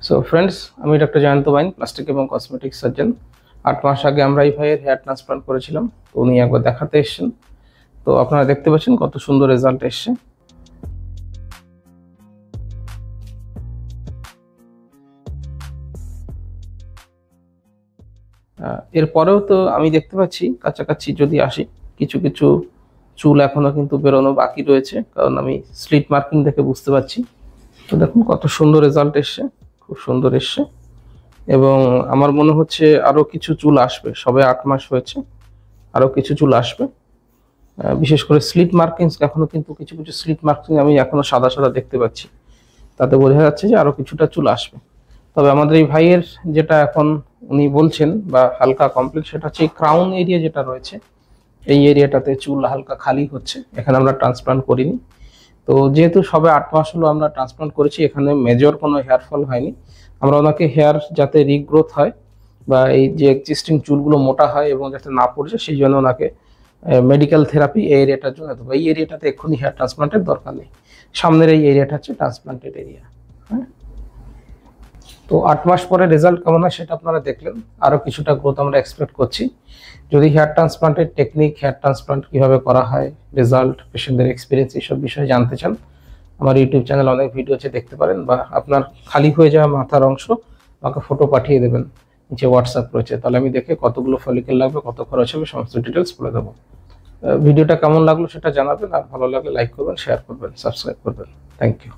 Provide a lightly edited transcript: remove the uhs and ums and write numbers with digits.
So friends, আমি doctor Jayanta বাইন, plastic এবং cosmetic surgeon. 8 মাস আগে আমরা এই ভাইয়ের হেয়ার ট্রান্সপ্লান্ট করেছিলাম, তো উনি একবার দেখাতে এসেছেন। তো আপনারা দেখতে পাচ্ছেন কত সুন্দর রেজাল্ট এসছে। এরপরেও তো আমি দেখতে পাচ্ছি কাছাকাছি যদি আসি, কিছু কিছু চুল এখনো কিন্তু বেরোনো বাকি রয়েছে, কারণ আমি স্লিট মার্কিং দেখে বুঝতে পারছি। তো দেখুন কত সুন্দর রেজাল্ট এসছে, খুব সুন্দর এসছে। এবং আমার মনে হচ্ছে আরো কিছু চুল আসবে, সবে 8 মাস হয়েছে, আরো কিছু চুল আসবে। বিশেষ করে স্লিট মার্কিং, এখনো কিন্তু কিছু কিছু স্লিট মার্কিং আমি এখনো সাদা সাদা দেখতে পাচ্ছি, তাতে বোঝা যাচ্ছে যে আরো কিছুটা চুল আসবে। তবে আমাদের এই ভাইয়ের যেটা এখন উনি বলছেন বা হালকা কমপ্লিট, সেটা হচ্ছে ক্রাউন এরিয়া যেটা রয়েছে, এই এরিয়াটাতে চুল হালকা খালি হচ্ছে। এখানে আমরা ট্রান্সপ্লান্ট করিনি, তো যেহেতু সবে 8 মাস হলো আমরা ট্রান্সপ্লান্ট করেছি, এখানে মেজর কোনো হেয়ার ফল হয়নি। আমরা ওনাকে হেয়ার যাতে রিগ্রোথ হয় বা এই যে এক্সিস্টিং চুলগুলো মোটা হয় এবং যাতে না পড়ছে, সেই জন্য ওনাকে মেডিকেল থেরাপি এই এরিয়াটার জন্য দেবো। এই এরিয়াটাতে এক্ষুনি হেয়ার ট্রান্সপ্লান্টের দরকার নেই, সামনের এই এরিয়াটা হচ্ছে ট্রান্সপ্লান্টেড এরিয়া। হ্যাঁ, তো 8 মাস পরে রেজাল্ট কেমন হয় সেটা আপনারা দেখলেন। আরও কিছুটা গ্রোথ আমরা এক্সপেক্ট করছি। যদি হেয়ার ট্রান্সপ্লান্টের টেকনিক, হেয়ার ট্রান্সপ্লান্ট কীভাবে করা হয়, রেজাল্ট, পেশেন্টদের এক্সপিরিয়েন্স, এইসব বিষয়ে জানতে চান, আমার ইউটিউব চ্যানেল অনেক ভিডিও আছে, দেখতে পারেন। বা আপনার খালি হয়ে যাওয়া মাথার অংশ আমাকে ফটো পাঠিয়ে দেবেন, নিচে হোয়াটসঅ্যাপ রয়েছে, তাহলে আমি দেখে কতগুলো ফলিকেল লাগবে, কত খরচ হবে, সমস্ত ডিটেলস বলে দেবো। ভিডিওটা কেমন লাগলো সেটা জানাবেন, আর ভালো লাগলে লাইক করবেন, শেয়ার করবেন, সাবস্ক্রাইব করবেন। Thank you.